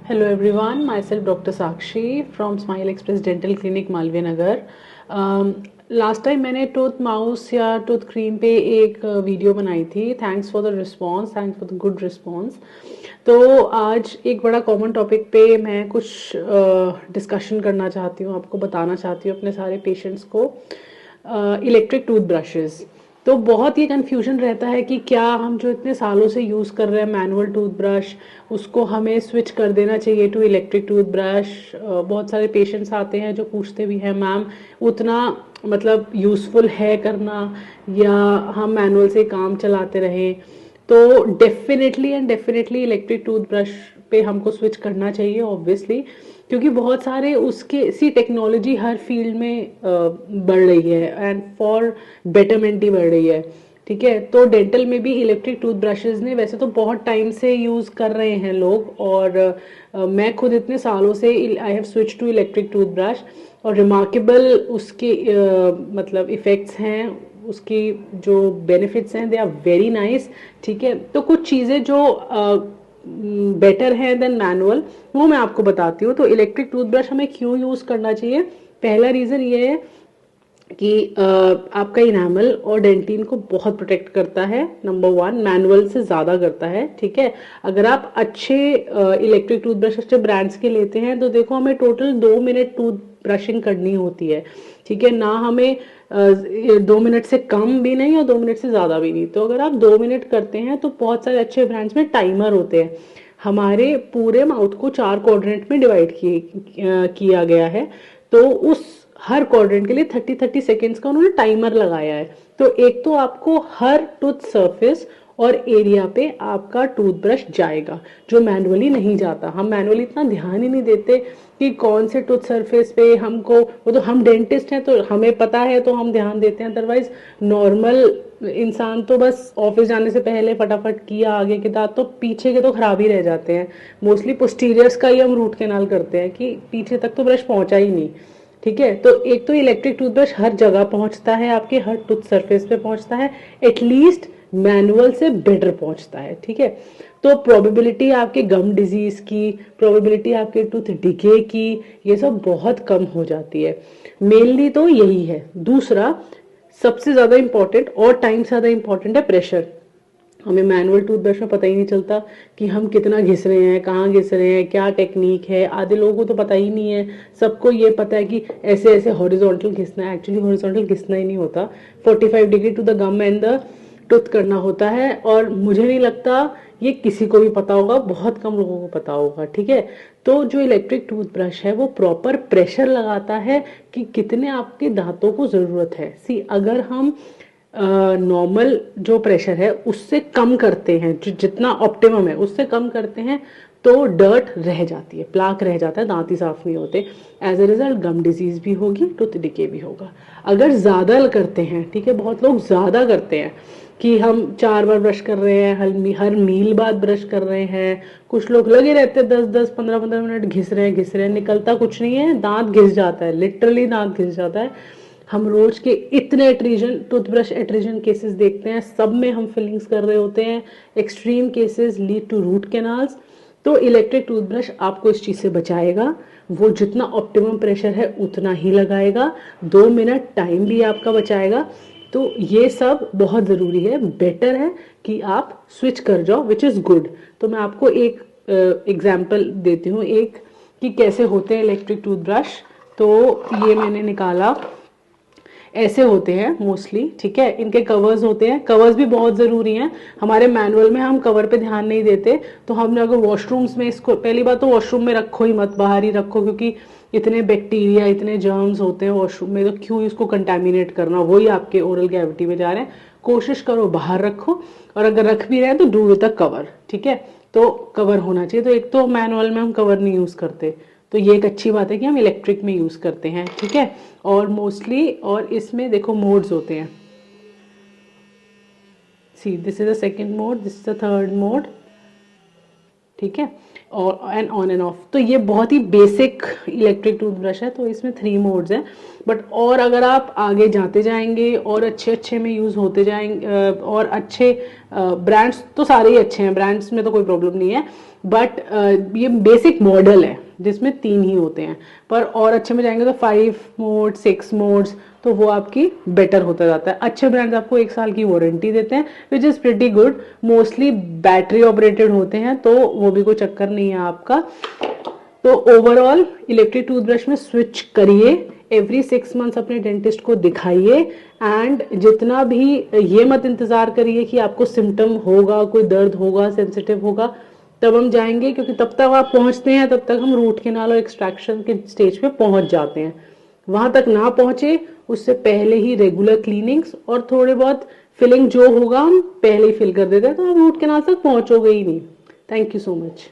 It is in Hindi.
Hello everyone, myself Dr. Sakshi from Smile Express Dental Clinic Malviya Nagar. Last time मैंने टूथ माउस या टूथ क्रीम पे एक वीडियो बनाई थी। Thanks for the response, thanks for the good response. तो आज एक बड़ा कॉमन टॉपिक पे मैं कुछ डिस्कशन करना चाहती हूँ, आपको बताना चाहती हूँ अपने सारे पेशेंट्स को। इलेक्ट्रिक टूथब्रशेस, तो बहुत ये कन्फ्यूजन रहता है कि क्या हम जो इतने सालों से यूज़ कर रहे हैं मैनुअल टूथब्रश, उसको हमें स्विच कर देना चाहिए टू इलेक्ट्रिक टूथब्रश। बहुत सारे पेशेंट्स आते हैं जो पूछते भी हैं, मैम उतना मतलब यूज़फुल है करना या हम मैनुअल से काम चलाते रहें। तो डेफिनेटली इलेक्ट्रिक टूथब्रश पे हमको स्विच करना चाहिए ऑब्वियसली, क्योंकि बहुत सारे उसके सी टेक्नोलॉजी हर फील्ड में बढ़ रही है एंड फॉर बेटरमेंट ही बढ़ रही है। ठीक है, तो डेंटल में भी इलेक्ट्रिक टूथब्रशेस ने वैसे तो बहुत टाइम से यूज़ कर रहे हैं लोग, और मैं खुद इतने सालों से I have switch to electric toothbrush, और रिमार्केबल उसके मतलब इफ़ेक्ट्स हैं, उसकी जो बेनिफिट्स हैं दे आर वेरी नाइस। ठीक है, तो कुछ चीज़ें जो बेटर है देन मैनुअल वो मैं आपको बताती हूँ। तो इलेक्ट्रिक टूथब्रश हमें क्यों यूज़ करना चाहिए? पहला रीज़न ये है कि आपका इनामल और डेंटिन को बहुत प्रोटेक्ट करता है। नंबर वन, मैनुअल से ज़्यादा करता है। ठीक है, अगर आप अच्छे इलेक्ट्रिक टूथब्रश अच्छे ब्रांड्स के लेते हैं तो देखो हमें टोटल 2 मिनट टूथ ब्रशिंग करनी होती है। ठीक है ना, हमें 2 मिनट से कम भी नहीं और 2 मिनट से ज़्यादा भी नहीं। तो अगर आप 2 मिनट करते हैं तो बहुत सारे अच्छे ब्रांड्स में टाइमर होते हैं। हमारे पूरे माउथ को 4 क्वाड्रेंट में डिवाइड किया गया है, तो उस हर क्वाड्रेंट के लिए 30-30 सेकेंड्स का उन्होंने टाइमर लगाया है। तो एक तो आपको हर टूथ सरफेस और एरिया पे आपका टूथब्रश जाएगा, जो मैनुअली नहीं जाता। हम मैनुअली इतना ध्यान ही नहीं देते कि कौन से टूथ सरफेस पे हमको, वो तो हम डेंटिस्ट हैं तो हमें पता है तो हम ध्यान देते हैं, अदरवाइज नॉर्मल इंसान तो बस ऑफिस जाने से पहले फटाफट किया, आगे के दांत तो पीछे के तो खराब ही रह जाते हैं। मोस्टली पोस्टीरियर्स का ही हम रूट कैनाल करते हैं कि पीछे तक तो ब्रश पहुंचा ही नहीं। ठीक है, तो एक तो इलेक्ट्रिक टूथब्रश हर जगह पहुंचता है, आपके हर टूथ सरफेस पे पहुंचता है, एटलीस्ट मैनुअल से बेटर पहुंचता है। ठीक है, तो प्रोबेबिलिटी आपके गम डिजीज की, प्रोबेबिलिटी आपके टूथ डिके की, ये सब बहुत कम हो जाती है। मेनली तो यही है। दूसरा सबसे ज्यादा इंपॉर्टेंट और टाइम से ज्यादा इंपॉर्टेंट है प्रेशर। हमें मैनुअल टूथब्रश में पता ही नहीं चलता कि हम कितना घिस रहे हैं, कहाँ घिस रहे हैं, क्या टेक्निक है। आधे लोगों को तो पता ही नहीं है। सबको ये पता है कि ऐसे ऐसे हॉरिजॉन्टल घिसना है, एक्चुअली हॉरिजॉन्टल घिसना ही नहीं होता, 45 degree to the gum and the tooth करना होता है। और मुझे नहीं लगता ये किसी को भी पता होगा, बहुत कम लोगों को पता होगा। ठीक है, तो जो इलेक्ट्रिक टूथब्रश है वो प्रॉपर प्रेशर लगाता है कि कितने आपके दांतों को ज़रूरत है। सी अगर हम नॉर्मल जो प्रेशर है उससे कम करते हैं, जो जितना ऑप्टिमम है उससे कम करते हैं, तो डर्ट रह जाती है, प्लाक रह जाता है, दांत ही साफ नहीं होते। As a result gum disease भी होगी, टूथ डिके भी होगा। अगर ज़्यादा करते हैं, ठीक है, बहुत लोग ज़्यादा करते हैं कि हम 4 बार ब्रश कर रहे हैं, हर मील बाद ब्रश कर रहे हैं। कुछ लोग लगे रहते हैं 10-10 15-15 मिनट घिस रहे हैं, निकलता कुछ नहीं है, दांत घिस जाता है, लिटरली दांत घिस जाता है। हम रोज के इतने एट्रीजन टूथब्रश एट्रीजन केसेस देखते हैं, सब में हम फिलिंग्स कर रहे होते हैं। Extreme cases lead to root canals. तो इलेक्ट्रिक टूथब्रश आपको इस चीज़ से बचाएगा। वो जितना ऑप्टिमम प्रेशर है उतना ही लगाएगा, 2 मिनट टाइम भी आपका बचाएगा। तो ये सब बहुत ज़रूरी है, बेटर है कि आप स्विच कर जाओ, विच इज़ गुड। तो मैं आपको एक एग्जाम्पल देती हूँ एक, कि कैसे होते हैं इलेक्ट्रिक टूथब्रश। तो ये मैंने निकाला, ऐसे होते हैं मोस्टली। ठीक है, इनके कवर्स होते हैं, कवर्स भी बहुत ज़रूरी हैं। हमारे मैनुअल में हम कवर पे ध्यान नहीं देते, तो हमने अगर वॉशरूम्स में इसको, पहली बात तो वॉशरूम में रखो ही मत, बाहर ही रखो, क्योंकि इतने बैक्टीरिया इतने जर्म्स होते हैं वॉशरूम में, तो क्यों इसको कंटेमिनेट करना, वही आपके ओरल कैविटी में जा रहे हैं। कोशिश करो बाहर रखो, और अगर रख भी रहे हैं तो डू विद अ कवर। ठीक है, तो कवर होना चाहिए। तो एक तो मैनुअल में हम कवर नहीं यूज़ करते, तो ये एक अच्छी बात है कि हम इलेक्ट्रिक में यूज़ करते हैं। ठीक है, और मोस्टली, और इसमें देखो मोड्स होते हैं। See this is the second mode, this is the third mode. ठीक है, और एंड ऑन एंड ऑफ। तो ये बहुत ही बेसिक इलेक्ट्रिक टूथब्रश है, तो इसमें 3 मोड्स हैं। बट और अगर आप आगे जाते जाएंगे और अच्छे अच्छे में यूज़ होते जाएंगे और अच्छे ब्रांड्स तो सारे ही अच्छे हैं, ब्रांड्स में तो कोई प्रॉब्लम नहीं है, बट ये बेसिक मॉडल है जिसमें 3 ही होते हैं। पर और अच्छे में जाएंगे तो 5 मोड 6 मोड्स, तो वो आपकी बेटर होता जाता है। अच्छे ब्रांड्स आपको 1 साल की वारंटी देते हैं which is pretty good. Mostly battery operated होते हैं, तो वो भी कोई चक्कर नहीं है आपका। तो ओवरऑल इलेक्ट्रिक टूथब्रश में स्विच करिए, एवरी 6 मंथ्स अपने डेंटिस्ट को दिखाइए, एंड जितना भी ये मत इंतजार करिए कि आपको सिम्टम होगा, कोई दर्द होगा, सेंसिटिव होगा तब हम जाएंगे, क्योंकि तब तक आप पहुंचते हैं तब तक हम रूट केनाल और एक्सट्रैक्शन के स्टेज पे पहुंच जाते हैं। वहां तक ना पहुंचे उससे पहले ही रेगुलर क्लीनिंग्स और थोड़े बहुत फिलिंग जो होगा हम पहले ही फिल कर देते हैं, तो आप रूट केनाल तक पहुंचोगे ही नहीं। Thank you so much.